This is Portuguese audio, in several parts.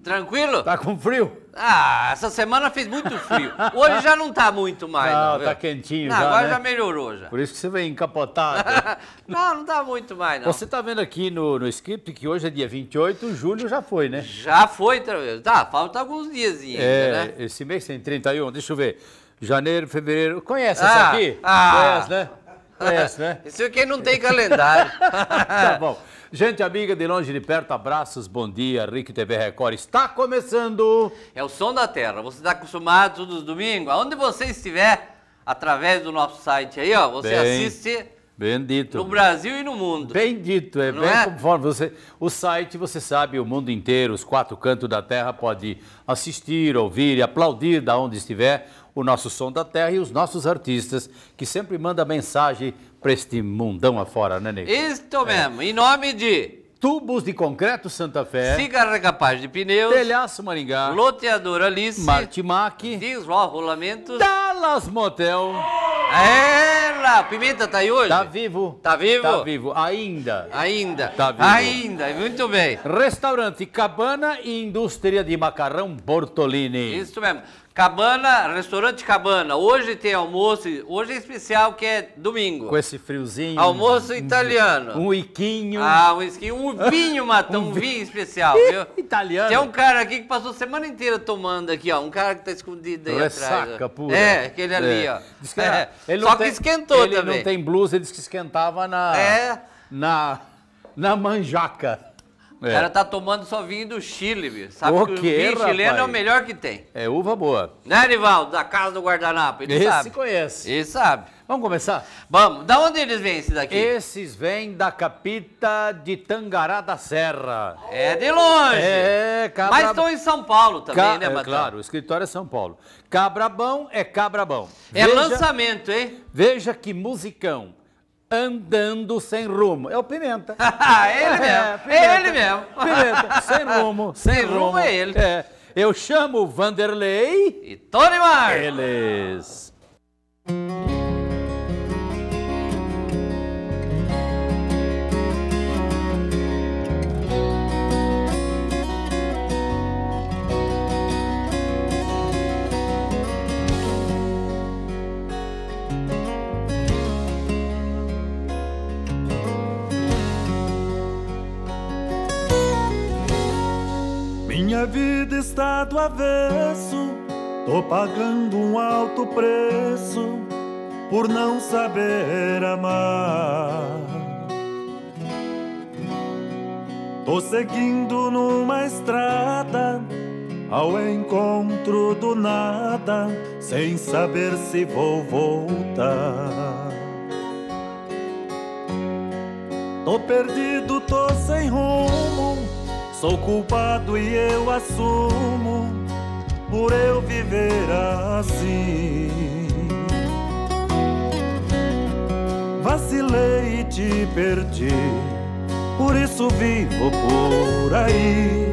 Tranquilo? Tá com frio? Ah, essa semana fez muito frio. Hoje já não tá muito mais. Não, Não, tá viu? quentinho Não, já, agora né? já melhorou já. Por isso que você vem encapotado. Não tá muito mais não. Você tá vendo aqui no script que hoje é dia 28, julho já foi, né? Já foi, tá, falta alguns dias ainda, né? Esse mês tem 31, deixa eu ver. Janeiro, fevereiro. Conhece essa aqui? Conhece, né? Conhece, né? Isso aqui não tem calendário. Tá bom. Gente amiga de longe e de perto, abraços, bom dia. RIC TV Record está começando. É o Som da Terra. Você está acostumado todos os domingos? Aonde você estiver, através do nosso site aí, ó, você assiste bendito. no Brasil e no mundo. Bendito, Não bem é? conforme você. O site, você sabe, o mundo inteiro, os quatro cantos da terra, pode assistir, ouvir e aplaudir da onde estiver o nosso Som da Terra e os nossos artistas, que sempre mandam mensagem para este mundão afora, né, Nego? Isto mesmo, em nome de Tubos de Concreto Santa Fé, Cigarra Capaz de Pneus, Telhaço Maringá, Loteador Alice, Martimac, Disrol Rolamentos, Dallas Motel. Ela! Pimenta tá aí hoje? Tá vivo. Tá vivo? Tá vivo, ainda. Ainda. Tá vivo. Ainda, muito bem. Restaurante Cabana e Indústria de Macarrão Bortolini. Isso mesmo. Cabana, restaurante Cabana. Hoje tem almoço, hoje é especial que é domingo. Com esse friozinho. Almoço italiano. Um iquinho. Ah, um esquinho, um vinho, Matão, um vinho especial, viu? Italiano. Tem um cara aqui que passou a semana inteira tomando aqui, ó. Um cara que tá escondido aí atrás. Ressaca Ó. pura. É, aquele ali, ó. Diz que, É. Só que esquentou ele também. Ele não tem blusa, ele disse que esquentava na manjaca. O cara tá tomando só vinho do Chile, viu? Sabe O que o quê, vinho chileno rapaz? é o melhor que tem. É uva boa. Né, Nivaldo? Da casa do guardanapo, ele Esse sabe. conhece. Ele sabe. Vamos começar? Vamos, da onde eles vêm esse daqui? Esses vêm da capita de Tangará da Serra. É de longe. É, cabra... Mas estão em São Paulo também, né, Matão? Claro, o escritório é São Paulo. Cabrabão é cabrabão. É lançamento, hein? Veja que musicão. Andando sem rumo. É o Pimenta. Ele mesmo. Pimenta. Ele mesmo. Pimenta. Sem rumo. Sem rumo é ele. É. Eu chamo Vanderlei. E Tony Mar. Eles. Minha vida está do avesso, tô pagando um alto preço por não saber amar. Tô seguindo numa estrada ao encontro do nada, sem saber se vou voltar. Tô perdido, tô sem rumo, sou culpado e eu assumo por eu viver assim. Vacilei e te perdi, por isso vivo por aí,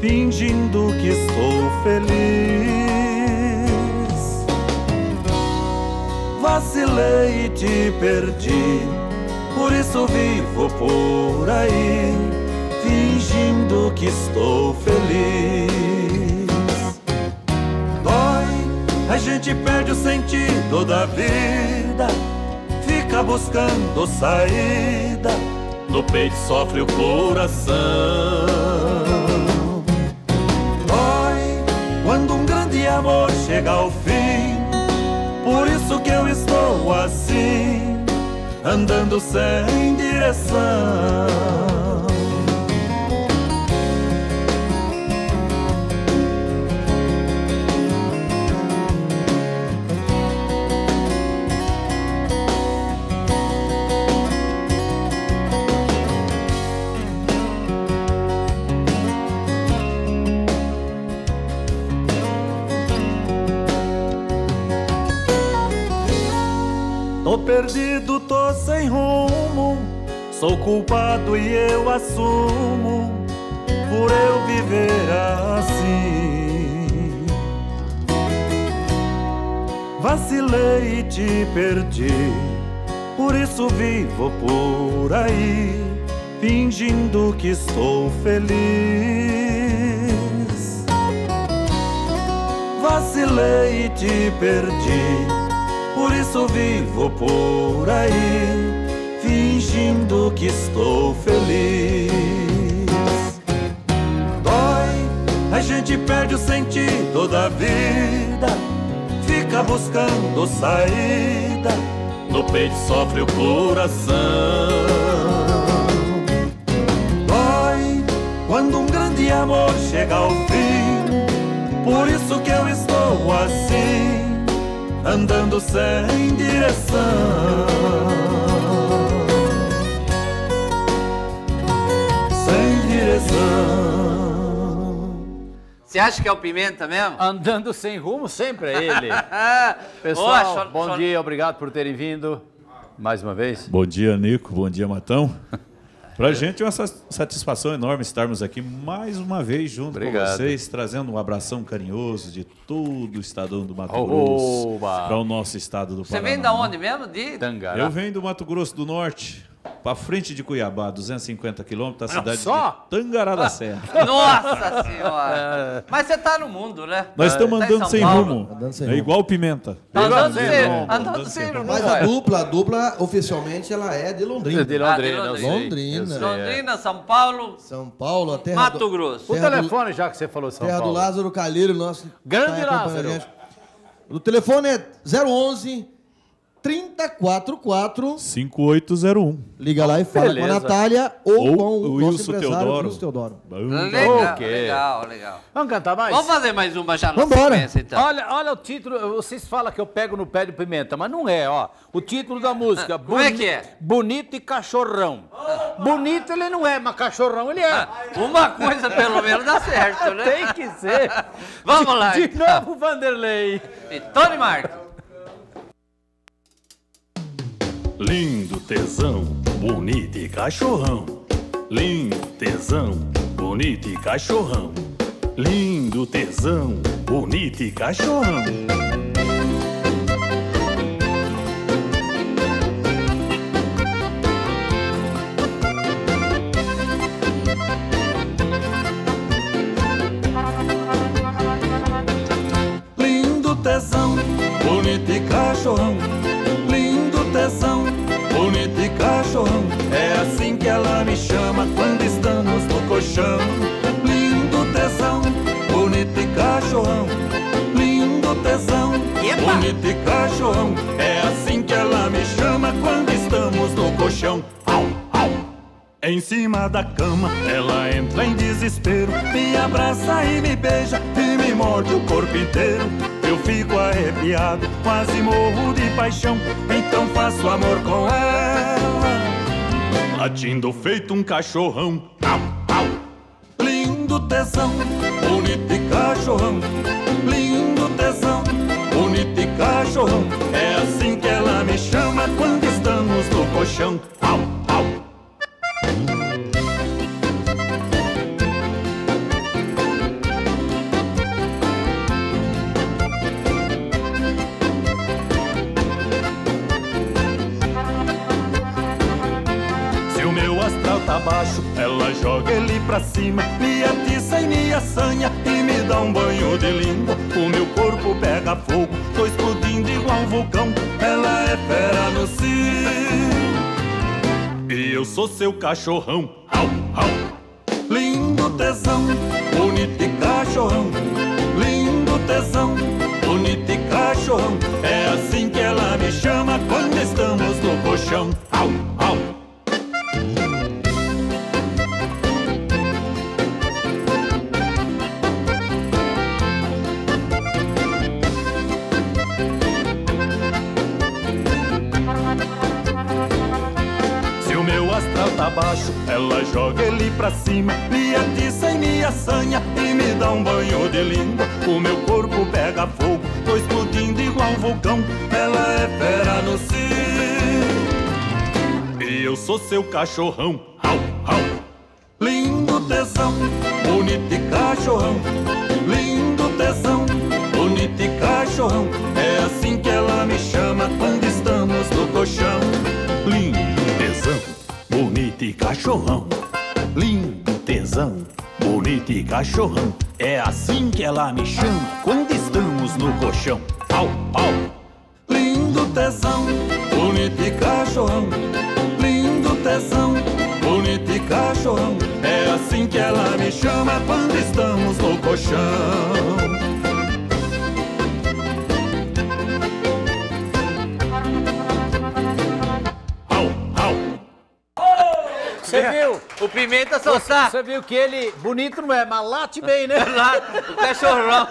fingindo que estou feliz. Vacilei e te perdi, por isso vivo por aí, fingindo que estou feliz. Dói, a gente perde o sentido da vida, fica buscando saída, no peito sofre o coração. Dói, quando um grande amor chega ao fim, por isso que eu estou assim, andando sem direção. Tô perdido, tô sem rumo, sou culpado e eu assumo por eu viver assim. Vacilei e te perdi, por isso vivo por aí, fingindo que estou feliz. Vacilei e te perdi, por isso vivo por aí, fingindo que estou feliz. Dói, a gente perde o sentido da vida, fica buscando saída, no peito sofre o coração. Dói, quando um grande amor chega ao fim, por isso que eu estou assim, andando sem direção. Sem direção. Você acha que é o Pimenta mesmo? Andando sem rumo, sempre é ele. Pessoal, Boa, bom dia, obrigado por terem vindo mais uma vez. Bom dia, Nico. Bom dia, Matão. Pra gente é uma satisfação enorme estarmos aqui mais uma vez junto com vocês, trazendo um abração carinhoso de todo o estadão do Mato Grosso para o nosso estado do Paraná. Você vem da onde mesmo? De Tangará. Eu venho do Mato Grosso do Norte, para frente de Cuiabá, 250 quilômetros, da cidade só? de Tangará da Serra. Nossa Senhora! Mas você tá no mundo, né? Nós estamos Tá em andando São sem Paulo. rumo. Andando sem É rumo. igual o Pimenta. Tá andando Andando sem sem rumo. Mas a dupla, oficialmente, ela é de Londrina. De Londrina, Ah, de eu sei, Londrina. eu sei, é. Londrina, São Paulo, São Paulo, a terra Mato Grosso. O Terra do- telefone, já que você falou São terra do Paulo. Lázaro Calheiro, nosso. Grande tá acompanhando Lázaro. a gente. O telefone é 011 3044. 5801. Liga lá e fala Beleza. com a Natália ou Ou com o o nosso Wilson empresário, Teodoro. Wilson Teodoro. Legal, Ok. legal. Vamos cantar mais? Vamos fazer mais uma já na Vambora. sequência, então. Olha o título, vocês falam que eu pego no pé de Pimenta, mas não é, ó. O título da música. Como é que é? Bonito e Cachorrão. Bonito ele não é, mas cachorrão ele é. Uma coisa pelo menos dá certo, né? Tem que ser. Vamos lá, De então. novo, Vanderlei. E Tony Marco. Lindo tesão, bonito e cachorrão. Lindo tesão, bonito e cachorrão. Lindo tesão, bonito e cachorrão. Lindo tesão, bonito e cachorrão. Lindo tesão, bonito e cachorrão. É assim que ela me chama quando estamos no colchão. Lindo tesão, bonito e cachorrão. Lindo tesão, bonito e cachorrão. É assim que ela me chama quando estamos no colchão. Au, au. Em cima da cama, ela entra em desespero, me abraça e me beija e me morde o corpo inteiro. Eu fico arrepiado, quase morro de paixão, então faço amor com ela, latindo feito um cachorrão. Au, au. Lindo tesão, bonito e cachorrão. Lindo tesão, bonito e cachorrão. É assim que ela me chama quando estamos no colchão. Au, au. Se o meu astral tá baixo, ela joga ele pra cima, me atiça e me assanha e me dá um banho de língua. O meu corpo pega fogo, tô explodindo igual um vulcão. Ela é fera no cio e eu sou seu cachorrão. Au, au. Lindo tesão, bonito e cachorrão. Lindo tesão, bonito e cachorrão. É assim que ela me chama quando estamos no colchão. Au, au. Se o meu astral tá baixo, ela joga ele pra cima, me atiça e me assanha e me dá um banho de língua. O meu corpo pega fogo, tô explodindo igual um vulcão. Ela é fera no cio sou seu cachorrão. Au, au. Lindo tesão, bonito e cachorrão. Lindo tesão, bonito e cachorrão. É assim que ela me chama quando estamos no colchão. Lindo tesão, bonito e cachorrão. Lindo tesão, bonito e cachorrão. É assim que ela me chama quando estamos no colchão. Au, au. Lindo tesão, bonito e cachorrão. Lindo tesão, bonito e cachorrão. É assim que ela me chama quando estamos no colchão. Você viu? O Pimenta soltar. Você viu que ele, bonito não é, mas late bem, né? O cachorrão.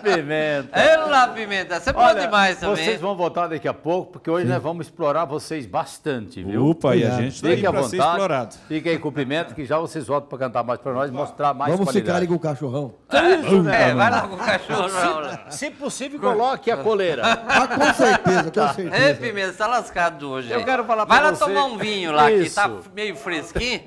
Pimenta. É lá, Pimenta. Você pode demais também. Vocês vão voltar daqui a pouco, porque hoje nós vamos explorar vocês bastante, viu? Opa, e a gente tá aí Fiquem à pra ser vontade. explorado. Fiquem aí com o Pimenta, que já vocês voltam para cantar mais para nós e mostrar mais Vamos qualidade. ficar aí com o cachorrão. Vai lá com o cachorrão. Se possível, coloque a coleira. Ah, com certeza, com É, certeza. Pimenta, tá lascado hoje. Eu hein? quero falar pra Vai lá você- tomar um vinho lá, que Isso. tá meio fresquinho.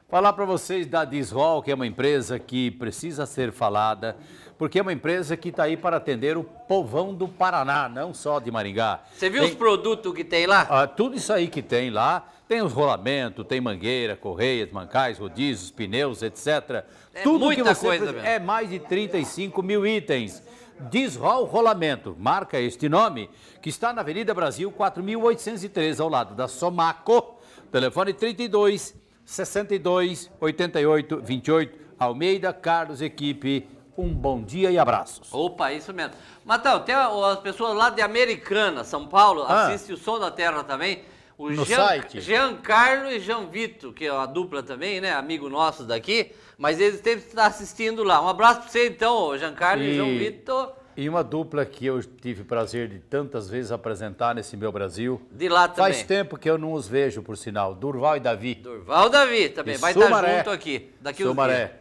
Falar para vocês da Disrol, que é uma empresa que precisa ser falada, porque é uma empresa que está aí para atender o povão do Paraná, não só de Maringá. Você viu Tem- os produtos que tem lá? tudo isso aí que tem lá, tem os rolamentos, tem mangueira, correias, mancais, rodízios, pneus, etc. É Tudo muita que você coisa precisa. mesmo. É mais de 35 mil itens. Disrol Rolamento, marca este nome, que está na Avenida Brasil 4.803, ao lado da Somaco. Telefone 32 62 88 28. Almeida, Carlos, equipe, um bom dia e abraços. Opa, isso mesmo. Matão, tem as pessoas lá de Americana, São Paulo, assistem o Som da Terra também. O No site? Giancarlo e Jean Vito, que é uma dupla também, né? Amigo nosso daqui. Mas eles têm que estar assistindo lá. Um abraço pra você então, Giancarlo e Jean Vito. E uma dupla que eu tive o prazer de tantas vezes apresentar nesse meu Brasil. De lá também. Faz tempo que eu não os vejo, por sinal. Durval e Davi. Durval Davi também, De vai estar Sumaré. junto aqui, daqui uns Sumaré. dias.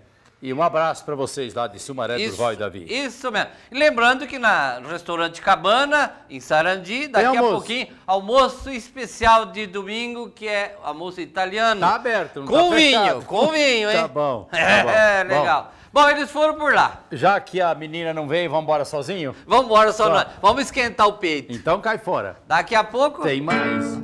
E um abraço para vocês lá de Sumaré, Durval e Davi. Isso mesmo. E lembrando que no restaurante Cabana, em Sarandi, daqui a almoço. pouquinho, almoço especial de domingo, que é almoço italiano. Tá aberto, não com tá vinho, fechado. com vinho, hein? Tá bom, tá É, bom. legal. Bom, eles foram por lá. Já que a menina não veio, vamos embora sozinho? Vamos embora só Tá. nós. Vamos esquentar o peito. Então cai fora. Daqui a pouco... Tem mais.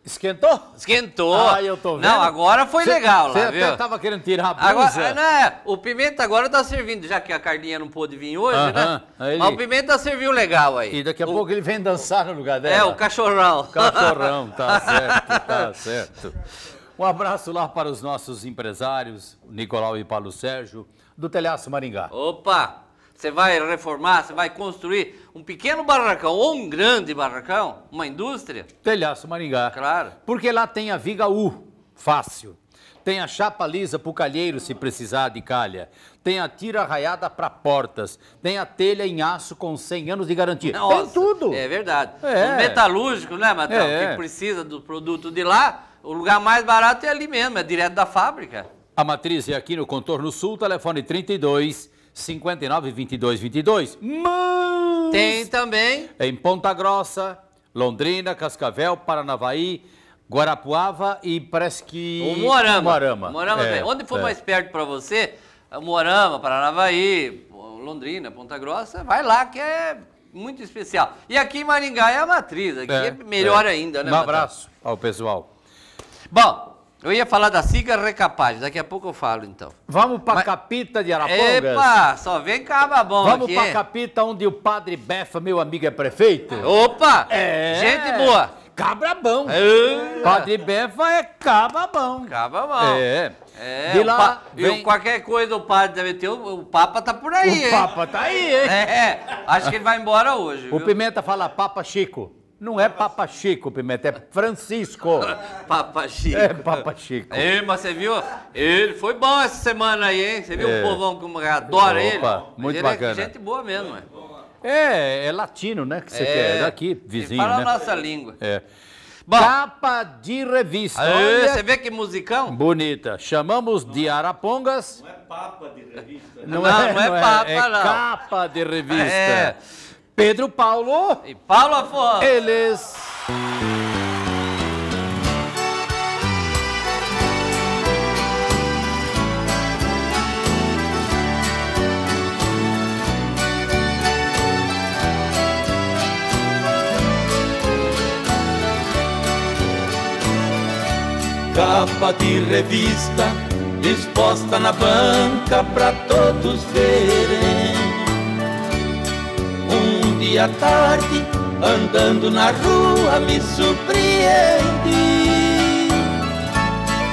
Esquentou? Esquentou. Ah, eu tô vendo. Não, agora foi legal Você lá, até viu? tava querendo tirar a blusa. Agora, né, o Pimenta agora tá servindo, já que a Carlinha não pôde vir hoje, Aham, né? ele- Mas o Pimenta serviu legal aí. E daqui a pouco ele vem dançar no lugar dela. É, o cachorrão. Cachorrão, tá certo, tá certo. Um abraço lá para os nossos empresários, o Nicolau e Paulo Sérgio, do Telhaço Maringá. Opa, você vai reformar, você vai construir um pequeno barracão ou um grande barracão, uma indústria? Telhaço Maringá. Claro. Porque lá tem a viga U, fácil. Tem a chapa lisa pro calheiro se precisar de calha. Tem a tira raiada para portas. Tem a telha em aço com 100 anos de garantia. Tem tudo. É verdade. É. Os metalúrgicos, né, Matão? É. Que precisa do produto de lá, o lugar mais barato é ali mesmo, é direto da fábrica. A matriz é aqui no Contorno Sul, telefone 32 59 22 22. Mas Tem também em Ponta Grossa, Londrina, Cascavel, Paranavaí, Guarapuava e parece que... o Moarama. Moarama. Moarama É, tem. Onde for é. mais perto para você, Moarama, Paranavaí, Londrina, Ponta Grossa, vai lá que é muito especial. E aqui em Maringá é a matriz, aqui é melhor ainda, né, Um Matão? abraço ao pessoal. Bom, eu ia falar da Siga Recapaz, daqui a pouco eu falo então. Vamos para Mas- Capita de Arapongas? Epa, só vem caba bom Vamos aqui. para Capita, onde o Padre Befa, meu amigo, é prefeito? Opa, É. gente boa. Cabra bom. É. Padre Befa é cabra bom. Caba bom. É. É, De o lá e vem... qualquer coisa o padre deve ter, o Papa tá por aí, O hein? Papa tá aí, hein? É, acho que ele vai embora hoje, O viu? Pimenta fala Papa Chico. Não é Papa Chico, Pimenta, é Francisco. Papa Chico. É Papa Chico. Mas você viu? Ele foi bom essa semana aí, hein? Você viu o povão como adora ele? Muito ele bacana. É gente boa mesmo, é. É latino, né? Que você quer. É daqui, vizinho, fala né? a nossa língua. É. Bom, Capa de revista. Aê, você vê que musicão? Bonita. Chamamos de Arapongas. Não é papa de revista. Não, Não é papa, é não. capa de revista. É. Pedro Paulo. E Paulo Afonso. Eles. Capa de revista exposta na banca pra todos verem. Um dia à tarde, andando na rua, me surpreendi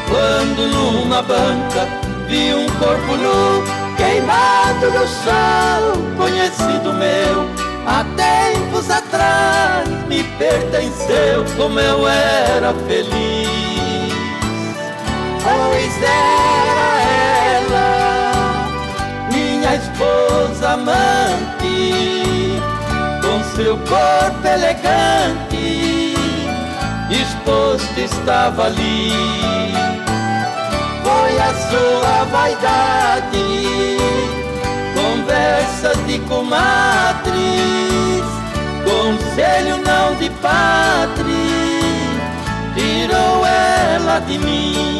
quando numa banca vi um corpo nu queimado no sol, conhecido meu. Há tempos atrás me pertenceu, como eu era feliz. Pois era ela, minha esposa amante, com seu corpo elegante, exposto estava ali. Foi a sua vaidade, conversa de comadres, conselho não de padre, tirou ela de mim.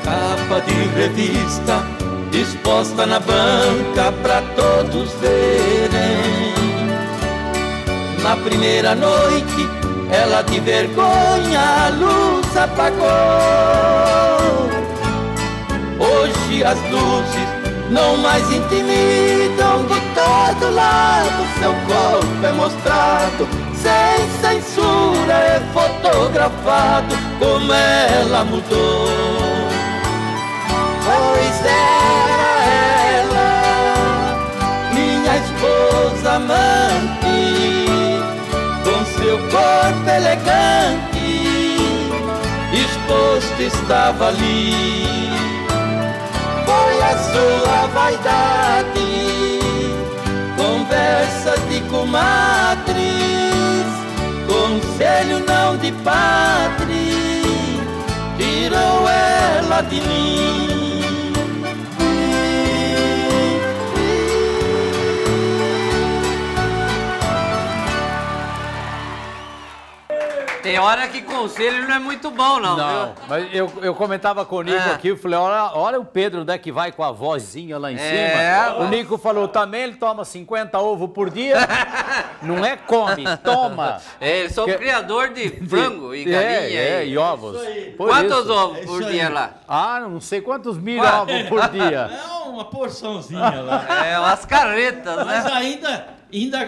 Capa de revista exposta na banca pra todos verem. Na primeira noite ela de vergonha a luz apagou. Hoje as luzes não mais intimidam, de todo lado seu corpo é mostrado, sem censura é fotografado, como ela mudou. Pois era ela, minha esposa amante, com seu corpo elegante, exposto estava ali. Foi a sua vaidade, conversa de comadres, conselho não de padre, tirou ela de mim. Tem hora que conselho não é muito bom, não, Não, viu? mas eu comentava com o Nico aqui, eu falei, olha o Pedro, né, que vai com a vozinha lá em cima. O Nico falou, também ele toma 50 ovos por dia. Não é come, toma. Eles são criador de frango e galinha. E ovos. Quantos ovos por dia lá? Ah, não sei quantos mil ovos por dia. É uma porçãozinha lá. É, umas carretas, Mas né? ainda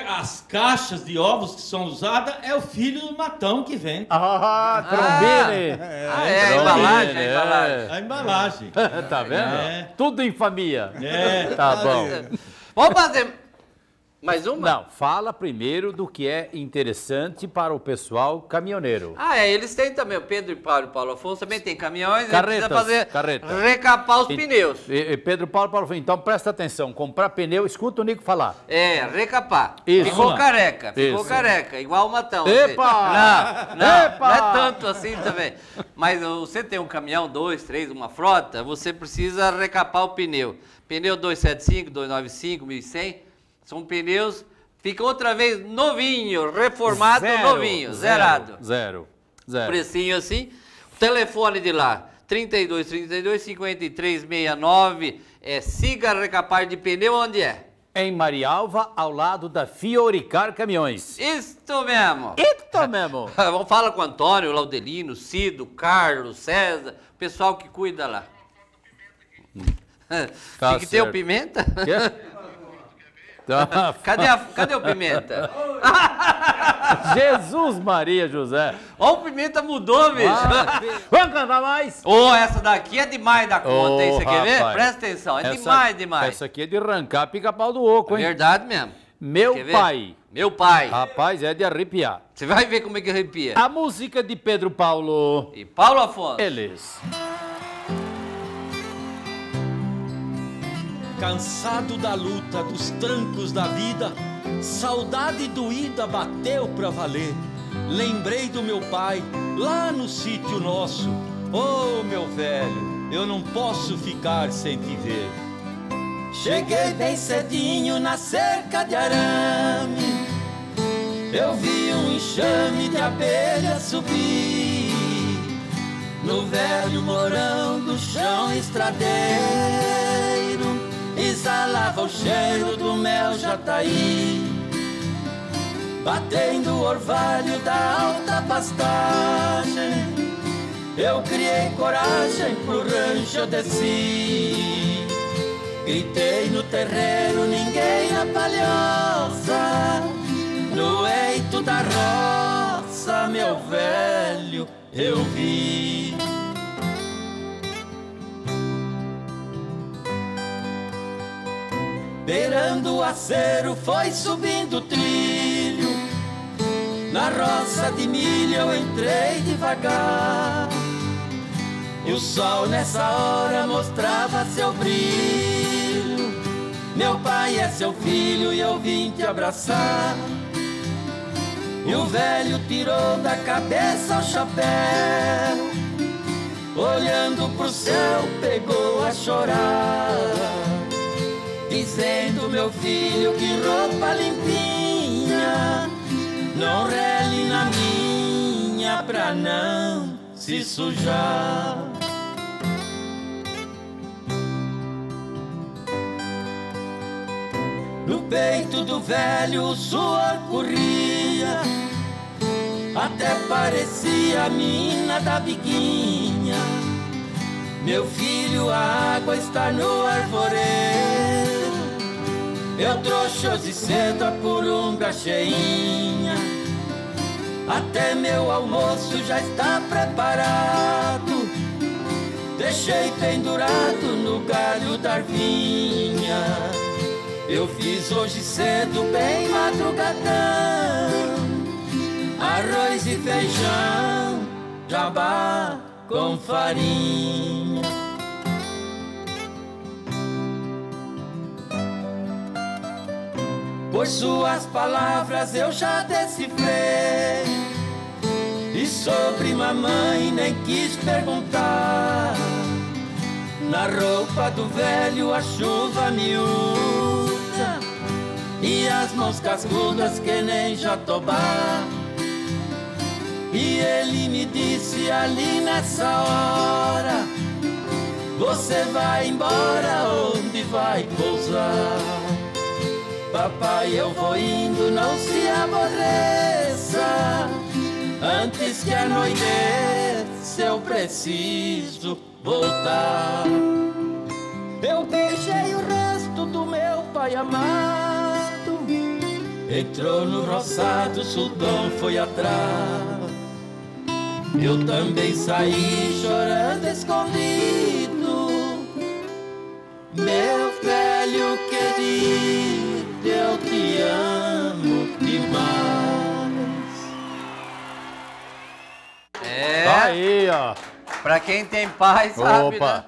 as caixas de ovos que são usadas é o filho do Matão que vende. Ah, Trombini. A embalagem, a embalagem. A embalagem. Tá vendo? É. Tudo em família. É. Tá bom. Vamos fazer mais uma? Não, fala primeiro do que é interessante para o pessoal caminhoneiro. Eles têm também, o Pedro e Paulo Afonso também tem caminhões, Carretas, precisa fazer carreta. recapar os pneus. E Pedro Paulo, então presta atenção, comprar pneu, escuta o Nico falar. Recapar. Isso. Ficou Vamos lá. careca, ficou Isso. careca, igual o Matão. Epa! Não Epa! é tanto assim também. Mas você tem um caminhão, 2, 3, uma frota, você precisa recapar o pneu. Pneu 275, 295, 1100, são pneus... Fica outra vez novinho, reformado, novinho, zerado. Zero. Precinho assim. O telefone de lá, 3232-5369. Siga recapar de pneu, onde é? Em Marialva, ao lado da Fioricar Caminhões. Isto mesmo. Eita mesmo. Fala com o Antônio, Laudelino, Cido, Carlos, César, o pessoal que cuida lá. Tá Tem que ter o certo. pimenta? Quê? Tá. Cadê o Pimenta? Jesus Maria José. Ó, o Pimenta mudou, bicho. Vamos cantar mais? Essa daqui é demais da conta, hein? Você quer ver? Rapaz. Presta atenção, é demais. Essa aqui é de arrancar pica-pau do oco, hein? Verdade mesmo. Meu Quer ver? pai. Meu pai. Rapaz, é de arrepiar. Você vai ver como é que arrepia. A música de Pedro Paulo. E Paulo Afonso. Eles. Cansado da luta, dos trancos da vida, saudade doída bateu pra valer. Lembrei do meu pai, lá no sítio nosso. Oh, meu velho, eu não posso ficar sem te ver. Cheguei bem cedinho na cerca de arame. Eu vi um enxame de abelhas subir no velho morão do chão estradeiro. Exalava o cheiro do mel jataí, batendo o orvalho da alta pastagem. Eu criei coragem, pro rancho eu desci. Gritei no terreiro, ninguém na palhoça. No eito da roça, meu velho, eu vi. Beirando o acero foi subindo o trilho. Na roça de milho eu entrei devagar. E o sol nessa hora mostrava seu brilho. Meu pai é seu filho e eu vim te abraçar. E o velho tirou da cabeça o chapéu, olhando pro céu pegou a chorar, dizendo: meu filho, que roupa limpinha, não rele na minha pra não se sujar. No peito do velho o suor corria, até parecia a mina da Biguinha. Meu filho, a água está no arvoredo. Eu trouxe hoje cedo a purunga cheinha. Até meu almoço já está preparado. Deixei pendurado no galho da arvinha. Eu fiz hoje cedo, bem madrugadão, arroz e feijão, jabá com farinha. Por suas palavras eu já decifrei, e sobre mamãe nem quis perguntar. Na roupa do velho a chuva miúda, e as mãos cascudas que nem jatobá. E ele me disse ali nessa hora: você vai embora, onde vai pousar? Papai, eu vou indo, não se aborreça. Antes que anoiteça eu preciso voltar. Eu beijei o rosto do meu pai amado, entrou no roçado, o sultão foi atrás. Eu também saí chorando escondido. Meu velho querido, eu te amo demais. É. Tá aí, ó. Pra quem tem pai, sabe, Opa. né?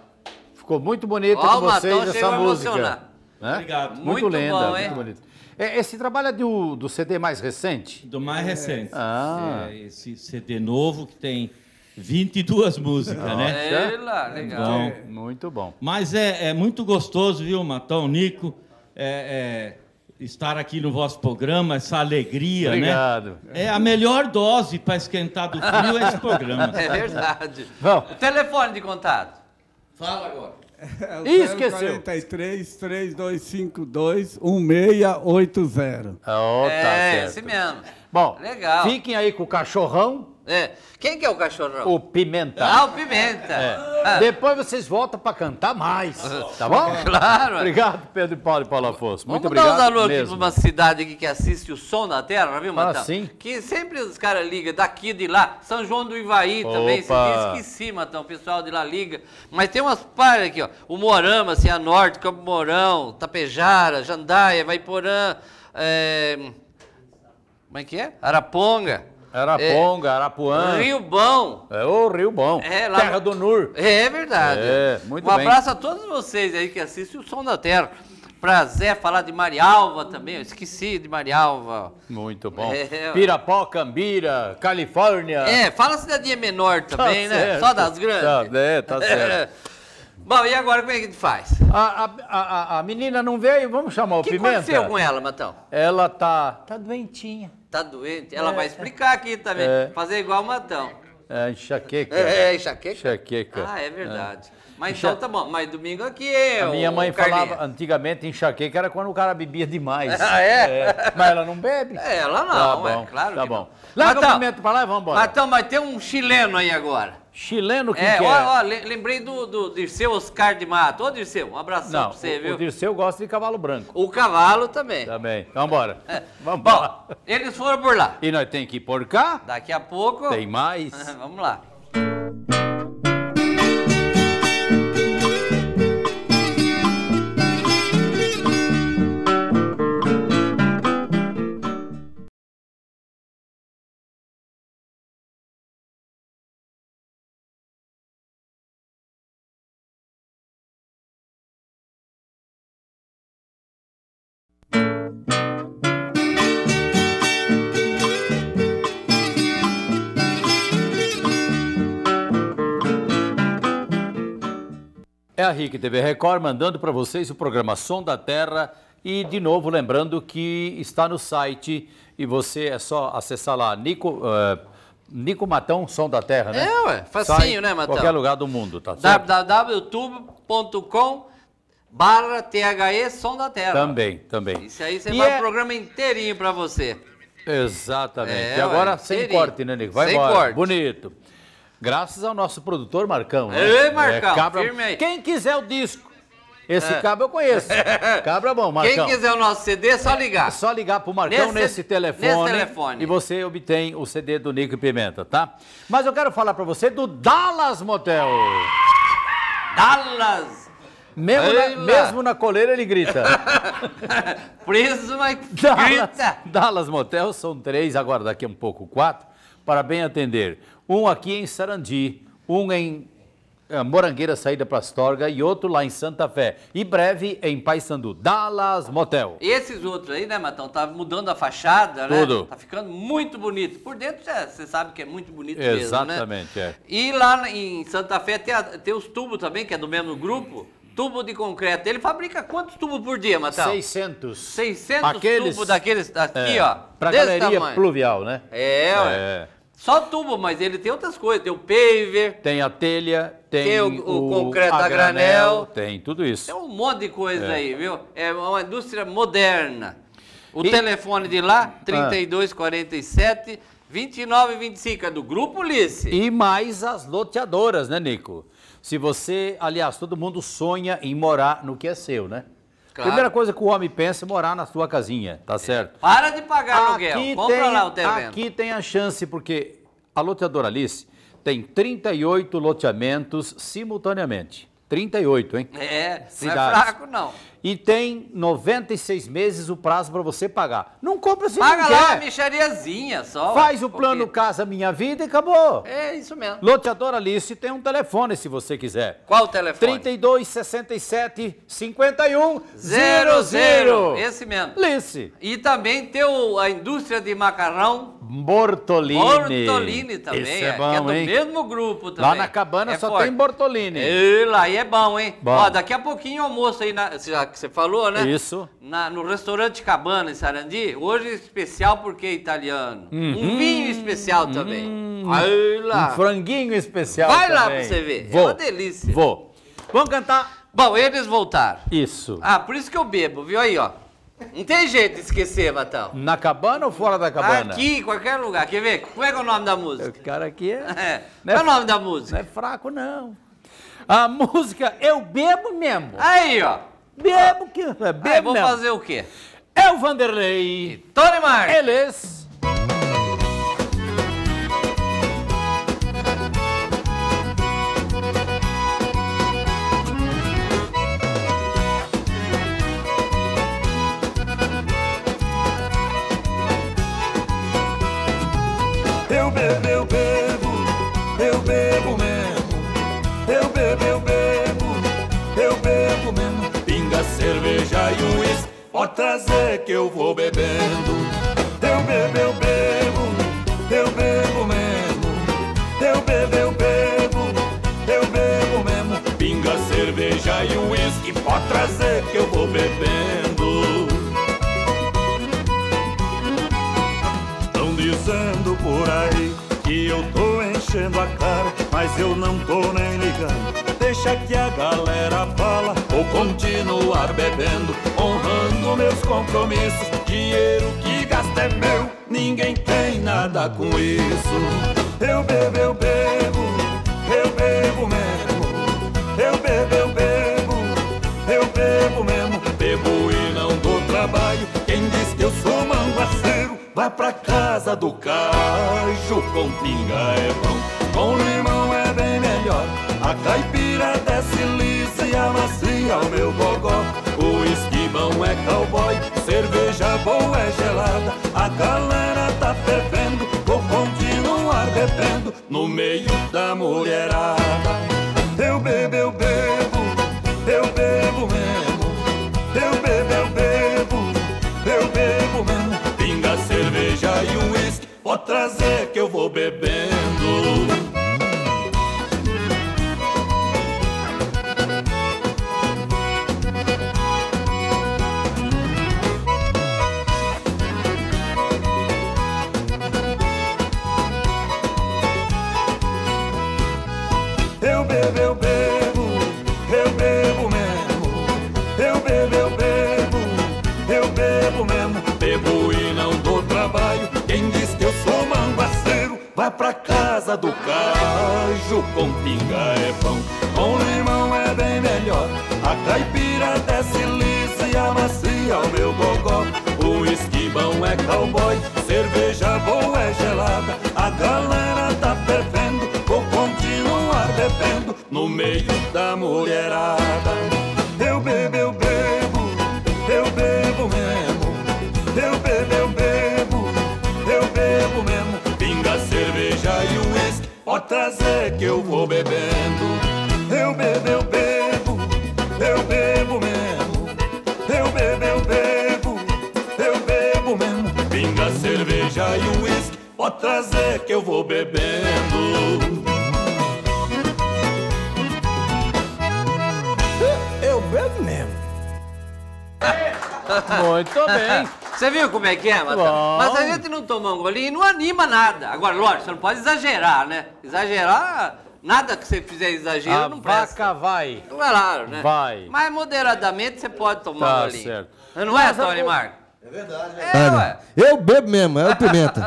Ficou muito bonita Ó, com o vocês Matão essa chegou a música. emocionar. Né? Obrigado. Muito Muito linda, bom, hein? muito bonito. Esse trabalho é do CD mais recente? Do mais recente. Ah. É esse CD novo que tem 22 músicas, né? É, lá, legal. Bom. Muito bom. Mas é muito gostoso, viu, Matão, Nico, estar aqui no vosso programa, essa alegria, Obrigado. né? É a melhor dose para esquentar do frio é esse programa. É verdade. Vamos. O telefone de contato. Fala agora. Ih, esqueceu. 43 3252 1680. Oh, tá É, certo. esse mesmo. Bom, Legal. fiquem aí com o cachorrão É. Quem que é o cachorrão? O Pimenta. Ah, o Pimenta. É. Depois vocês voltam para cantar mais, tá bom? Claro. Obrigado, Pedro e Paulo Afonso. Muito Vamos dar obrigado uns alô aqui mesmo. pra uma cidade aqui que assiste o Som da Terra, viu, Matão? sim. Que sempre os caras ligam daqui de lá. São João do Ivaí também. Esse dia esqueci, Matão. O pessoal de lá liga. Mas tem umas páreas aqui, ó. O Morama, assim, a Norte, Campo Mourão, Tapejara, Jandaia, Vaiporã, como é que é? Araponga. Araponga, Arapuã. Rio Bom. É o Rio Bom. Lá Terra do Nur. É verdade. Muito bem. bem. Um abraço a todos vocês aí que assistem o Som da Terra. Prazer falar de Marialva também. Eu esqueci de Marialva. Muito bom. Pirapó, Cambira, Califórnia. Fala cidadinha menor também, tá né? Certo. Só das grandes. Tá certo. Bom, e agora como é que a gente faz? A menina não veio, vamos chamar o Pimenta? O que aconteceu com ela, Matão? Ela tá doentinha. Tá doente? Ela vai explicar aqui também. Fazer igual o Matão. Enxaqueca. Enxaqueca? Enxaqueca. Ah, é verdade. Mas então tá bom, mas domingo aqui A minha mãe falava, antigamente, enxaqueca era quando o cara bebia demais. Ah, é? Mas ela não bebe? Ela não, tá bom, claro tá que bom. não. Larga Matão, o Pimenta pra lá e vamos embora. Matão, mas tem um chileno aí agora. Chileno que lembrei do Dirceu Oscar de Mato. Ô, Dirceu, um abração pra você, viu? O Dirceu gosta de cavalo branco. O cavalo também. Também. Vambora. Vamos bom, eles foram por lá. E nós temos que ir por cá. Daqui a pouco... Tem mais. Vamos lá. É a RIC TV Record mandando para vocês o programa Som da Terra e, de novo, lembrando que está no site e você é só acessar lá, Nico Matão, Som da Terra, né? Facinho, Sai né, Matão? Qualquer lugar do mundo, tá certo? www.youtube.com/THE Som da Terra. Também. Isso aí você vai o programa inteirinho para você. Exatamente. E agora sem corte, né, Nico? Vai sem embora. Corte. Bonito. Graças ao nosso produtor Marcão. Né? Ei, Marcão, firme aí. Quem quiser o disco, esse cabra eu conheço. Cabra bom, Marcão. Quem quiser o nosso CD, é só ligar. É só ligar pro Marcão nesse telefone. E você obtém o CD do Nico e Pimenta, tá? Mas eu quero falar pra você do Dallas Motel. Dallas! Mesmo na coleira ele grita. Preso, mas grita. Dallas Motel são 3, agora daqui a um pouco 4, para bem atender. Um aqui em Sarandi, um em Morangueira, saída para Astorga, e outro lá em Santa Fé. E breve em Paissandu, Dallas Motel. E esses outros aí, né, Matão, tá mudando a fachada, né? Tudo. Tá ficando muito bonito. Por dentro, você sabe que é muito bonito Exatamente, mesmo, né? é. E lá em Santa Fé tem os tubos também, que é do mesmo grupo. Tubo de concreto. Ele fabrica quantos tubos por dia, Matão? 600. 600 tubos daqueles aqui, ó. Pra galeria pluvial, né? Ué. Só tubo, mas ele tem outras coisas. Tem o paver. Tem a telha, tem o concreto a granel. Tem tudo isso. Tem um monte de coisa aí, viu? É uma indústria moderna. O telefone de lá, 3247 2925, é do Grupo Ulisses. E mais as loteadoras, né, Nico? Se você, aliás, todo mundo sonha em morar no que é seu, né? Claro. Primeira coisa que o homem pensa é morar na sua casinha, tá certo? Para de pagar aluguel, compra lá o terreno. Aqui tem a chance, porque a loteadora Alice tem 38 loteamentos simultaneamente. 38, hein? Não é fraco, não. E tem 96 meses o prazo para você pagar. Não compra se paga não lá quer. a mixeriazinha só. Faz o plano Casa Minha Vida e acabou. É isso mesmo. Loteadora Alice tem um telefone se você quiser. Qual o telefone? 32 67 51 00. Esse mesmo. Alice. E também tem a indústria de macarrão Bortolini. Bortolini também, Esse é bom, que é do hein? mesmo grupo também. Lá na cabana só forte. tem Bortolini. Lá aí é bom, hein? Bom. Ó, daqui a pouquinho almoço aí, já que você falou, né? Isso. No restaurante Cabana, em Sarandi, hoje especial porque é italiano. Um vinho especial também. Aí lá. Um franguinho especial Vai também. lá pra você ver, Vou. é uma delícia. Vamos cantar? Bom, eles voltaram. Isso. Por isso que eu bebo, viu aí, ó. Não tem jeito de esquecer, Matão. Na cabana ou fora da cabana? Aqui, em qualquer lugar. Quer ver? Como é que é o nome da música? O cara aqui é... Qual é o nome da Não música? é fraco, não. A música Eu Bebo Mesmo. Aí, ó. Bebo que... Bebo Aí, vou mesmo. fazer o quê? É o Vanderlei. Tony Marques. Eles... Eu bebo, eu bebo, eu bebo mesmo. Eu bebo, eu bebo, eu bebo mesmo. Pinga, cerveja e uísque, pode trazer que eu vou bebendo. Eu bebo, eu bebo, eu bebo mesmo. Eu bebo, eu bebo, eu bebo mesmo. Pinga, cerveja e uísque, pode trazer que eu vou bebendo. Dizendo por aí que eu tô enchendo a cara, mas eu não tô nem ligando. Deixa que a galera fala, vou continuar bebendo, honrando meus compromissos. Dinheiro que gasto é meu, ninguém tem nada com isso. Eu bebo, eu bebo, eu bebo mesmo. Eu bebo, eu bebo, eu bebo mesmo. Bebo e não dou trabalho, quem diz que eu sou manguaceiro vai pra casa do Cajo. Com pinga é bom, com limão é bem melhor. A caipira desce lisa e amacia o meu gogó. O esquimão é cowboy, cerveja boa é gelada. A galera tá fervendo, vou continuar bebendo no meio da mulherada. Eu bebo, eu bebo, eu bebo mesmo. Eu bebo, eu bebo, eu bebo mesmo. Pinga, cerveja e uísque, pode trazer que eu vou bebendo. Eu bebo, eu bebo, eu bebo mesmo. Eu bebo, eu bebo, eu bebo mesmo. Bebo e não dou trabalho, quem diz que eu sou manguaceiro vai pra casa do Cajo. Com pinga é bom, com limão é bem melhor. A caipira desce lisa e amacia o meu gogó. O esquimão é cowboy, cerveja boa é gelada. A galera tá fervendo, vou continuar bebendo no meio da mulherada. Eu bebo, eu bebo, eu bebo mesmo. Eu bebo, eu bebo, eu bebo mesmo. Pinga, cerveja e uísque, pode trazer que eu vou bebendo. Eu bebo, eu bebo, eu bebo mesmo. Eu bebo, eu bebo, eu bebo mesmo. Pinga, cerveja e uísque, pode trazer que eu vou bebendo. Eu bebo mesmo. Muito bem. Você viu como é que é, Matão? Bom. Mas a gente não toma um golinho e não anima nada. Agora, lógico, você não pode exagerar, né? Exagerar, nada que você fizer exagero A não presta. vaca vai. Claro, né? Vai. Mas moderadamente você pode tomar Tá um golinho. certo. Não é, Tony Marcos? É verdade, É, ué. Eu bebo mesmo, é o Pimenta.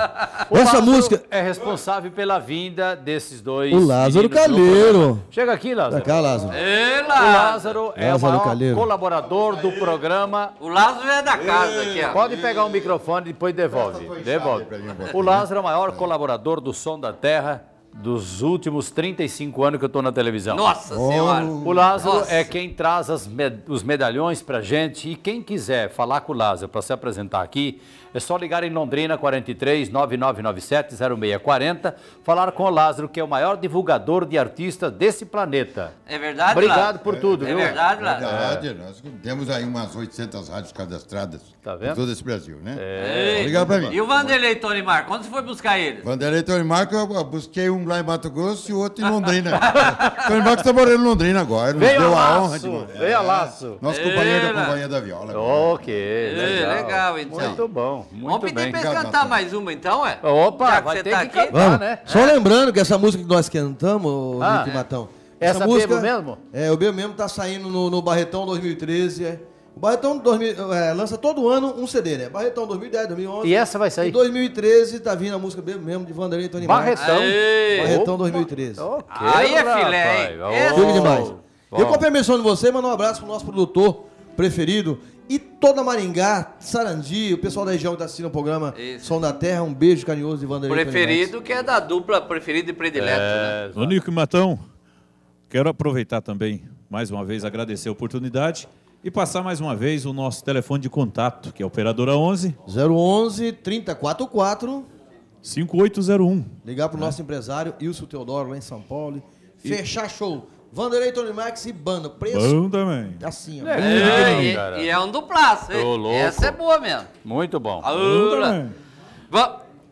O Essa Lázaro música. é responsável pela vinda desses dois. O Lázaro meninos no Calheiro. programa. Chega aqui, Lázaro. Pra cá, Lázaro. Ei, O Lázaro. Lázaro é o Lázaro maior Calheiro. colaborador do programa. O Lázaro é da casa aqui, ó. Pode pegar o microfone e depois devolve. Devolve. O Lázaro é o maior colaborador do Som da Terra dos últimos 35 anos que eu estou na televisão. Nossa Senhora. O Lázaro Nossa. é quem traz os medalhões pra gente, e quem quiser falar com o Lázaro para se apresentar aqui, é só ligar em Londrina 43 9997 0640, falar com o Lázaro, que é o maior divulgador de artistas desse planeta. É verdade, Obrigado Lázaro? por tudo, É viu? verdade, Lázaro? Verdade, nós temos aí umas 800 rádios cadastradas Tá vendo? em todo esse Brasil, né? Ei. Ligar pra mim. E o Vanderlei, Tony Marcos, quando você foi buscar ele? Vanderlei Tony Marco, eu busquei um lá em Mato Grosso e o outro em Londrina. Tony Marco está morando em Londrina agora, nos Veio deu a a laço, honra de morar. veio a laço. Nosso companheiro da Ei, Companhia da Viola. Ok, Ei, legal, então. Muito bom, Vamos muito pedir bem. pra ele Obrigado, cantar Marcelo. mais uma, então, é? Opa, Já que vai você ter tá que aqui. cantar. Vamos. né? Só lembrando que essa música que nós cantamos, Nick é. Matão. Essa Bebo Mesmo? É, o Bebo Mesmo tá saindo no Barretão 2013. O Barretão lança todo ano um CD, né? Barretão 2010, 2011. E essa vai sair? Em 2013 tá vindo a música mesmo de Vanderlei e Tony Marques. Barretão? Barretão 2013. Aí é filé, hein? Chique demais. Eu, com a permissão de você, mando um abraço pro nosso produtor preferido e toda Maringá, Sarandi, o pessoal da região que tá assistindo o programa Som da Terra. Um beijo carinhoso de Vanderlei. Preferido, que é da dupla preferida e predileta, né? Ô, Nico e Matão, quero aproveitar também, mais uma vez, agradecer a oportunidade e passar mais uma vez o nosso telefone de contato, que é a operadora 11 011 3044 5801. Ligar pro nosso empresário Ilso Teodoro lá em São Paulo. Fechar show. Vanderlei, Tony Marques e banda. Preço Bom também. assim, ó. E é um duplaço, hein? Tô louco. Essa é boa mesmo. Muito bom.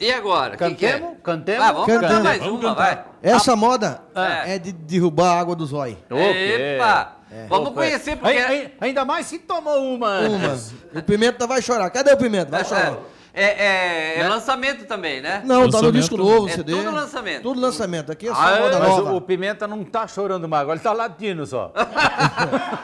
E agora? Cantemos? Cantemos? Ah, vamos cantar Cantemos. mais Vamos uma, cantar. vai. Essa moda é de derrubar a água do zóio. Epa! Vamos conhecer, porque... Ainda mais se tomou uma antes. O Pimenta vai chorar. Cadê o Pimenta? Vai chorar. É lançamento também, né? Não, tá no disco novo, É CD. tudo lançamento. Tudo lançamento. Aqui é só Ah, moda Mas nova. o Pimenta não tá chorando mais, agora ele tá latindo só.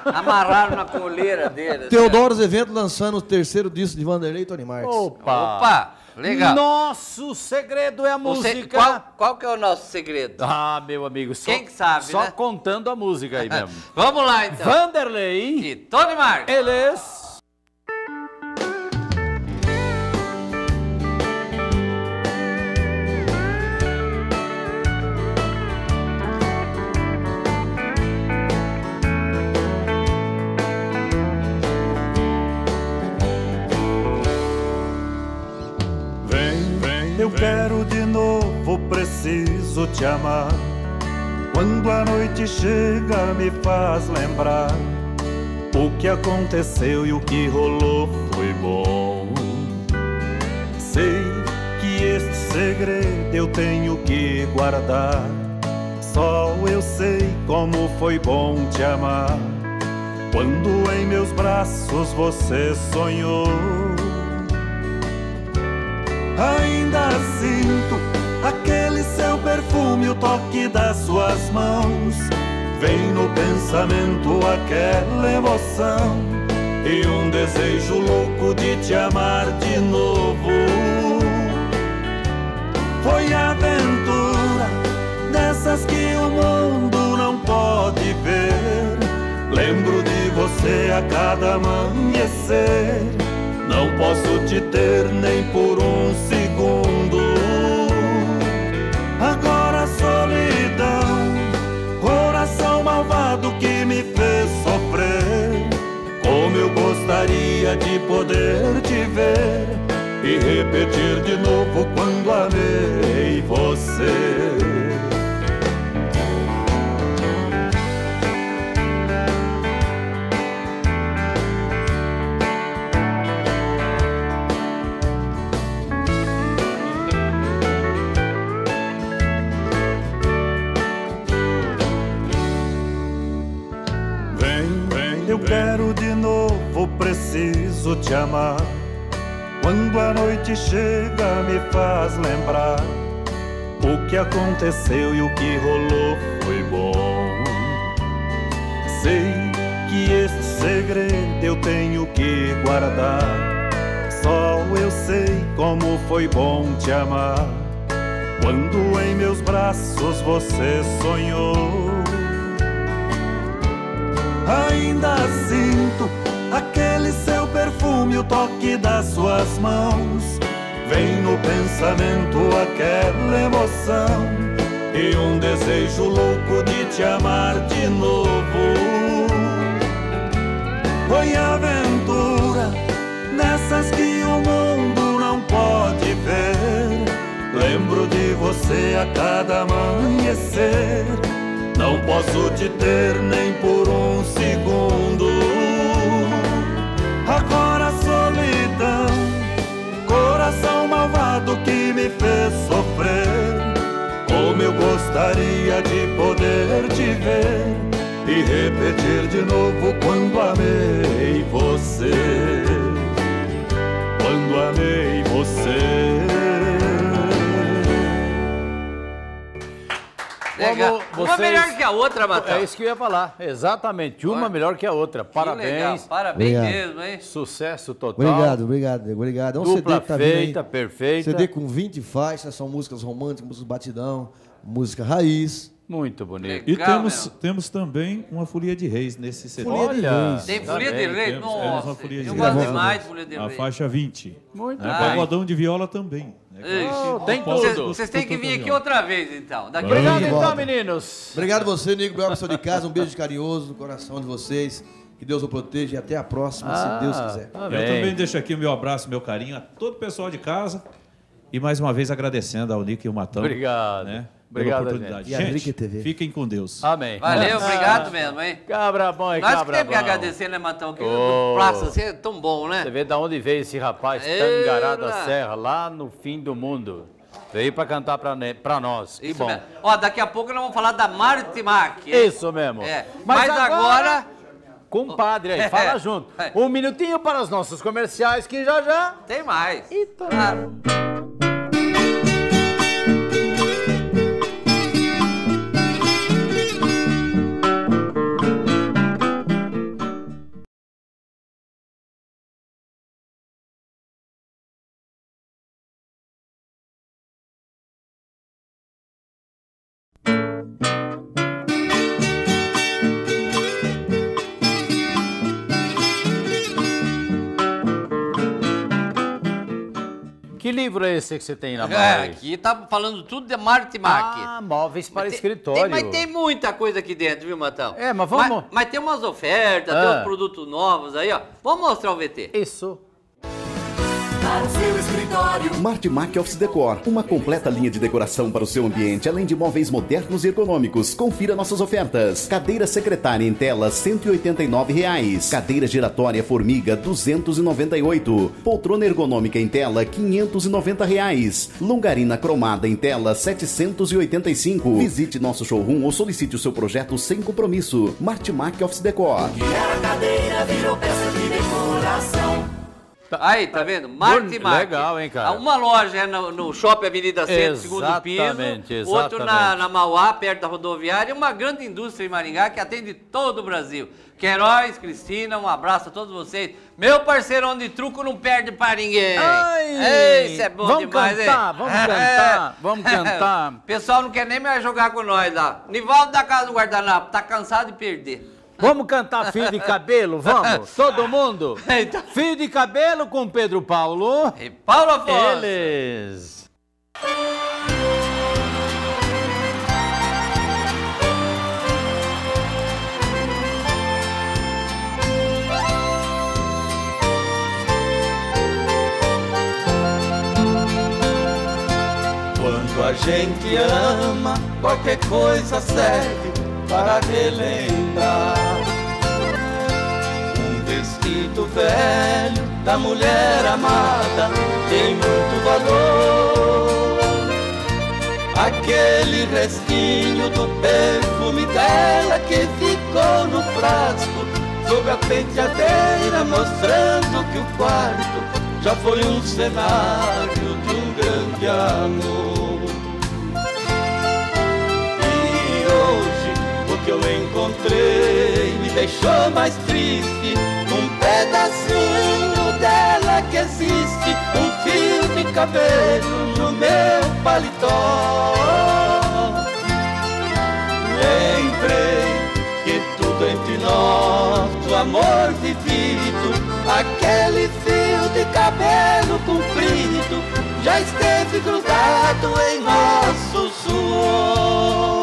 Amarraram na coleira dele. Teodoro Evento lançando o terceiro disco de Vanderlei e Tony Marques. Opa! Legal. Nosso segredo é a música. Qual que é o nosso segredo? Ah, meu amigo, só, Quem que sabe, só né? contando a música aí mesmo. Vamos lá, então. Vanderlei, E Tony Marques. eles... Eu quero de novo, preciso te amar. Quando a noite chega, me faz lembrar o que aconteceu e o que rolou foi bom. Sei que este segredo eu tenho que guardar. Só eu sei como foi bom te amar. Quando em meus braços você sonhou. Ainda sinto aquele seu perfume, o toque das suas mãos. Vem no pensamento aquela emoção e um desejo louco de te amar de novo. Foi aventura dessas que o mundo não pode ver. Lembro de você a cada amanhecer. Não posso te ter nem por um segundo. Agora a solidão, coração malvado que me fez sofrer. Como eu gostaria de poder te ver e repetir de novo quando amei você. Eu quero de novo, preciso te amar. Quando a noite chega, me faz lembrar o que aconteceu e o que rolou foi bom. Sei que este segredo eu tenho que guardar. Só eu sei como foi bom te amar. Quando em meus braços você sonhou. Ainda sinto aquele seu perfume, o toque das suas mãos. Vem no pensamento aquela emoção e um desejo louco de te amar de novo. Foi aventura nessas que o mundo não pode ver. Lembro de você a cada amanhecer. Não posso te ter nem por um segundo. Agora a solidão, coração malvado que me fez sofrer. Como eu gostaria de poder te ver e repetir de novo quando amei você. Quando amei você. Legal. Uma melhor que a outra, Matão. É isso que eu ia falar. Exatamente. Uma melhor que a outra. Parabéns. Legal. Parabéns Obrigado. mesmo, hein? Sucesso total. Obrigado. É um Dupla CD que tá vindo feita, aí. perfeita. CD com 20 faixas, são músicas românticas, músicas batidão, música raiz. Muito bonito. E Legal, temos também uma Folia de Reis nesse CD. Folia de Olha, Reis. Tem tá Folia de bem. Reis? Temos Nossa, uma Folia de eu Reis. gosto demais de Folia de A Reis. faixa 20. Muito Né? bem. Pagodão de viola também. Né? Tem Vocês- tudo. Vocês têm que vir aqui outra vez, então. Daqui Obrigado de então, volta. meninos. Obrigado você, Nico, obrigado pessoal de casa, um beijo carinhoso no coração de vocês. Que Deus o proteja e até a próxima, se Deus quiser. Tá Eu bem. também deixo aqui o meu abraço, meu carinho a todo o pessoal de casa. E mais uma vez agradecendo ao Nico e ao Matão. Obrigado. Né, Obrigado, pela oportunidade. gente. E a Gente, Drique TV. fiquem com Deus. Amém. Valeu, obrigado mesmo, hein? Cabra bom e Nós que cabra temos que bom. agradecer, né, Matão? Que Ô. o Praça assim é tão bom, Você né? vê de onde veio esse rapaz Eira. tangarado da serra, lá no fim do mundo. Veio pra cantar pra nós. Que Isso bom. mesmo. Ó, daqui a pouco nós vamos falar da Martimac. Isso mesmo. É. Mas agora... Compadre aí, fala junto. Um minutinho para os nossos comerciais que já. Tem mais. Claro. Que livro é esse que você tem na mão É, aí? aqui tá falando tudo de Martimac. Ah, móveis para Mas escritório. mas tem muita coisa aqui dentro, viu, Matão? É, mas vamos- Mas tem umas ofertas, tem uns produtos novos aí, ó. Vamos mostrar o VT. Isso. Para o seu escritório. Martimac Office Decor, uma completa linha de decoração para o seu ambiente, além de móveis modernos e ergonômicos. Confira nossas ofertas. Cadeira secretária em tela, R$ 189,00. Cadeira giratória formiga, R$ 298. Poltrona ergonômica em tela, R$ 590,00. Longarina cromada em tela, R$ 785. Visite nosso showroom ou solicite o seu projeto sem compromisso. Martimac Office Decor. Que era cadeira, virou peça de decoração. Aí, tá vendo? Martimac. Legal, hein, cara? Uma loja é no Shopping Avenida Centro, segundo piso. Exatamente, Outro exatamente. na Mauá, perto da rodoviária. E uma grande indústria em Maringá que atende todo o Brasil. Queiroz, Cristina, um abraço a todos vocês. Meu parceirão de truco não perde pra ninguém. Ai, Isso é bom vamos demais, cantar, hein? vamos cantar, vamos cantar. O pessoal não quer nem mais jogar com nós lá. Nivaldo da Casa do Guardanapo, tá cansado de perder. Vamos cantar Fio de Cabelo, vamos? Todo mundo? Eita. Fio de Cabelo com Pedro Paulo. E Paulo Afonso. Eles. Quando a gente ama, qualquer coisa serve para relembrar. Um vestido velho da mulher amada tem muito valor. Aquele restinho do perfume dela que ficou no frasco sob a penteadeira, mostrando que o quarto já foi um cenário de um grande amor. E hoje o que eu encontrei me deixou mais triste. Um pedacinho dela que existe, um fio de cabelo no meu paletó. Lembrei que tudo entre nós, o amor vivido, aquele fio de cabelo comprido já esteve grudado em nosso suor.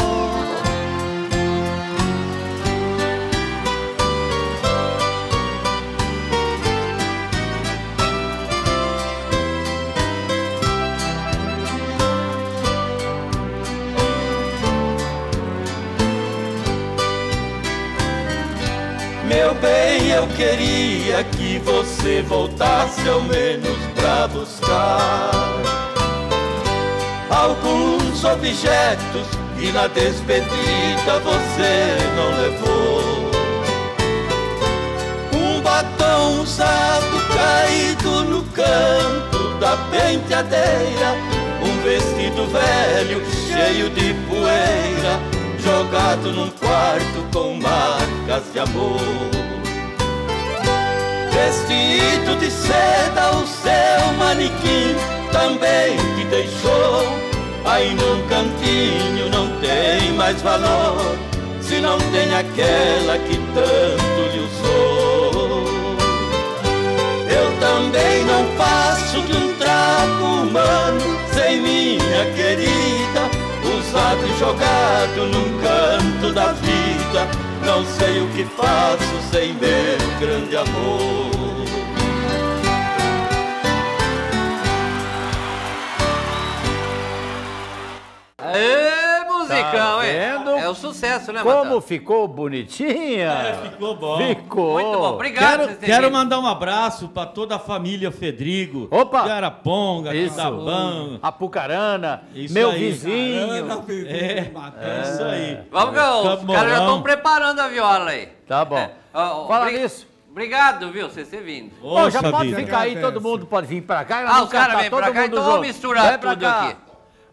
Meu bem, eu queria que você voltasse ao menos pra buscar alguns objetos que na despedida você não levou. Um batom usado caído no canto da penteadeira, um um vestido velho, cheio de poeira, jogado num quarto com marcas de amor. Vestido de seda, o seu manequim também te deixou. Aí num cantinho não tem mais valor, se não tem aquela que tanto lhe usou. Eu também não passo de um trapo humano, sem minha querida, usado e jogado num canto da vida. Não sei o que faço sem meu grande amor. Ê, musicão, tá hein? vendo? É o sucesso, né, Como Matão? ficou bonitinha? Ficou bom. Ficou. Muito bom, obrigado. Quero mandar um abraço para toda a família Fedrigo. Opa! De Araponga, Isso. Quitaban. Apucarana, Isso meu aí. vizinho. Isso aí. Vamos que os caras já estão preparando a viola aí. Tá bom. Fala nisso. Obrigado, viu, você ter vindo. Bom, já pode ficar aí, todo mundo pode vir pra cá. Os caras vêm pra cá, então vamos misturar tudo aqui.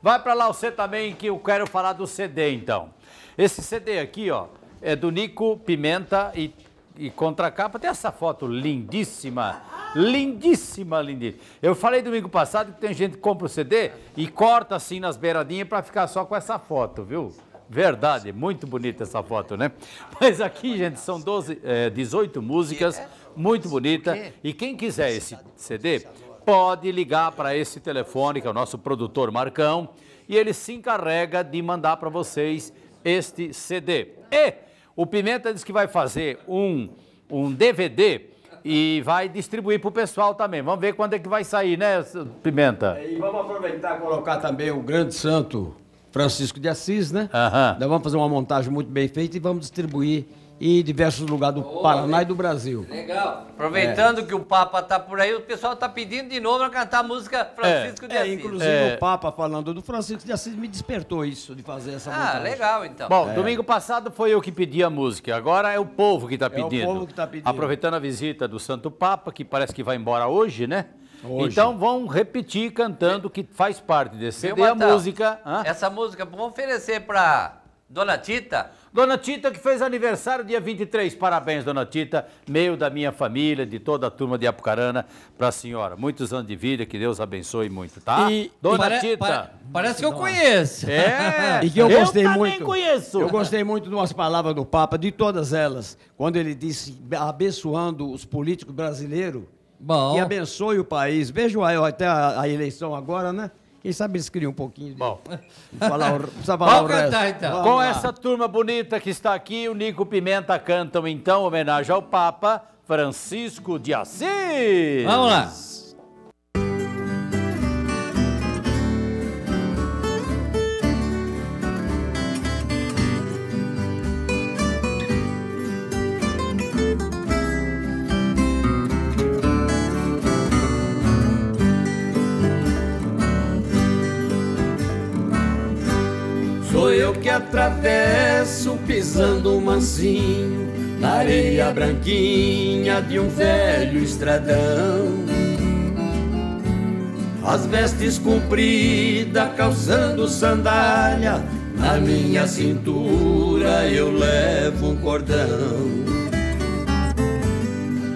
Vai pra lá você também, que eu quero falar do CD, então. Esse CD aqui, ó, é do Nico Pimenta e contracapa. Tem essa foto lindíssima, lindíssima, lindíssima. Eu falei domingo passado que tem gente que compra o CD e corta assim nas beiradinhas pra ficar só com essa foto, viu? Verdade, muito bonita essa foto, né? Mas aqui, gente, são 18 músicas, muito bonita. E quem quiser esse CD, pode ligar para esse telefone, que é o nosso produtor Marcão, e ele se encarrega de mandar para vocês este CD. E o Pimenta diz que vai fazer um DVD e vai distribuir para o pessoal também. Vamos ver quando é que vai sair, né, Pimenta? E vamos aproveitar e colocar também o grande santo Francisco de Assis, né? Nós vamos fazer uma montagem muito bem feita e vamos distribuir em diversos lugares do Paraná e do Brasil. Legal. Aproveitando que o Papa tá por aí, o pessoal tá pedindo de novo para cantar a música Francisco de Assis. Inclusive o Papa falando do Francisco de Assis me despertou isso, de fazer essa montagem. Legal então. Bom, domingo passado foi eu que pedi a música, agora é o povo que está pedindo. É o povo que está pedindo. Aproveitando a visita do Santo Papa, que parece que vai embora hoje, né? Hoje. Então vão repetir cantando que faz parte desse CD, a música. Essa música, vamos oferecer para Dona Tita? Dona Tita, que fez aniversário dia 23. Parabéns, Dona Tita, meio da minha família, de toda a turma de Apucarana, para a senhora. Muitos anos de vida, que Deus abençoe muito, tá? Dona Tita. Parece que eu conheço. E que eu gostei muito. Conheço. Eu gostei muito de umas palavras do Papa, de todas elas, quando ele disse, abençoando os políticos brasileiros, que abençoe o país. Veja até a eleição agora, né? Quem sabe eles criam um pouquinho de... Bom, precisa falar o resto. Então. Com essa turma bonita que está aqui, o Nico Pimenta cantam, então, homenagem ao Papa Francisco de Assis. Vamos lá. Sou eu que atravesso pisando mansinho na areia branquinha de um velho estradão. As vestes compridas, calçando sandália, na minha cintura eu levo um cordão.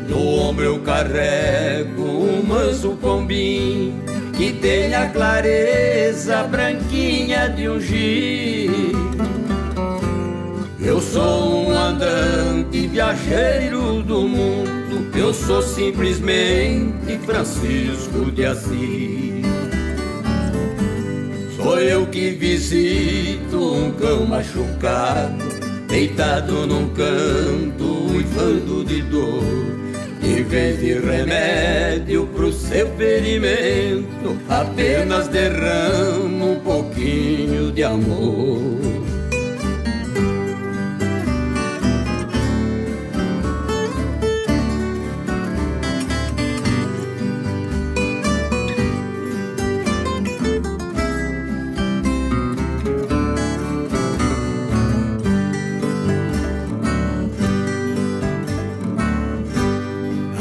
No ombro eu carrego um manso pombinho que tem a clareza branquinha de um giz. Eu sou um andante viajeiro do mundo, eu sou simplesmente Francisco de Assis. Sou eu que visito um cão machucado, deitado num canto, uivando de dor. Em vez de remédio pro seu ferimento, apenas derramo um pouquinho de amor.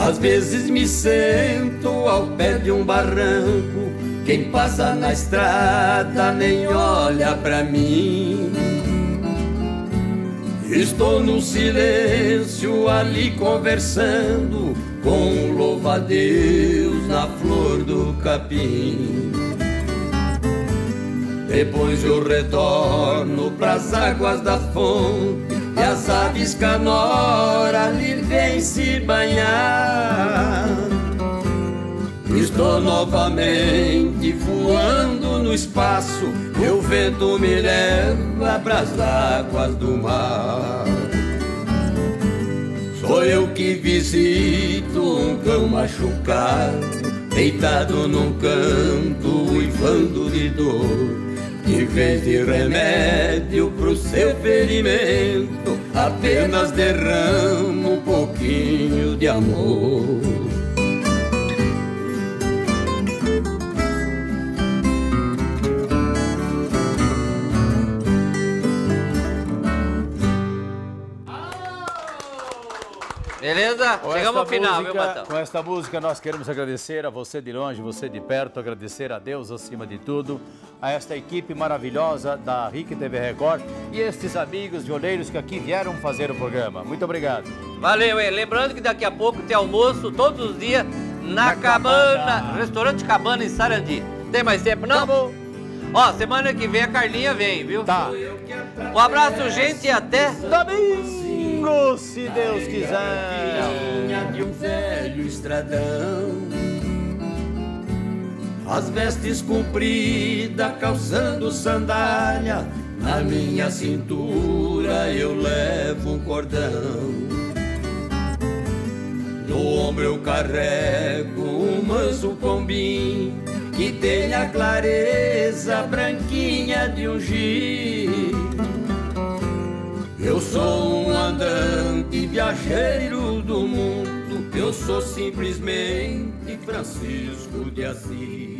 Às vezes me sento ao pé de um barranco Quem passa na estrada nem olha pra mim. Estou no silêncio ali conversando com um louva-a-Deus na flor do capim. Depois eu retorno pras águas da fonte e as aves canora ali vêm se banhar. Estou novamente voando no espaço e o vento me leva pras águas do mar. Sou eu que visito um cão machucado, deitado num canto, uivando de dor. Em vez de remédio pro seu ferimento, apenas derramo um pouquinho de amor. Beleza? Chegamos ao final, viu, Matão? Com esta música nós queremos agradecer a você de longe, você de perto, agradecer a Deus acima de tudo, a esta equipe maravilhosa da RIC TV Record e estes amigos violeiros que aqui vieram fazer o programa. Muito obrigado. Valeu, hein? Lembrando que daqui a pouco tem almoço todos os dias na Cabana, Restaurante Cabana em Sarandi. Tem mais tempo, não? Acabou. Ó, semana que vem a Carlinha vem, viu? Tá. Um abraço, gente, e até domingo, se Deus quiser. De um velho estradão, as vestes compridas, calçando sandália, na minha cintura eu levo um cordão. No ombro eu carrego um manso pombinho que tem a clareza branquinha de um giz. Eu sou um andante viajeiro do mundo, eu sou simplesmente Francisco de Assis.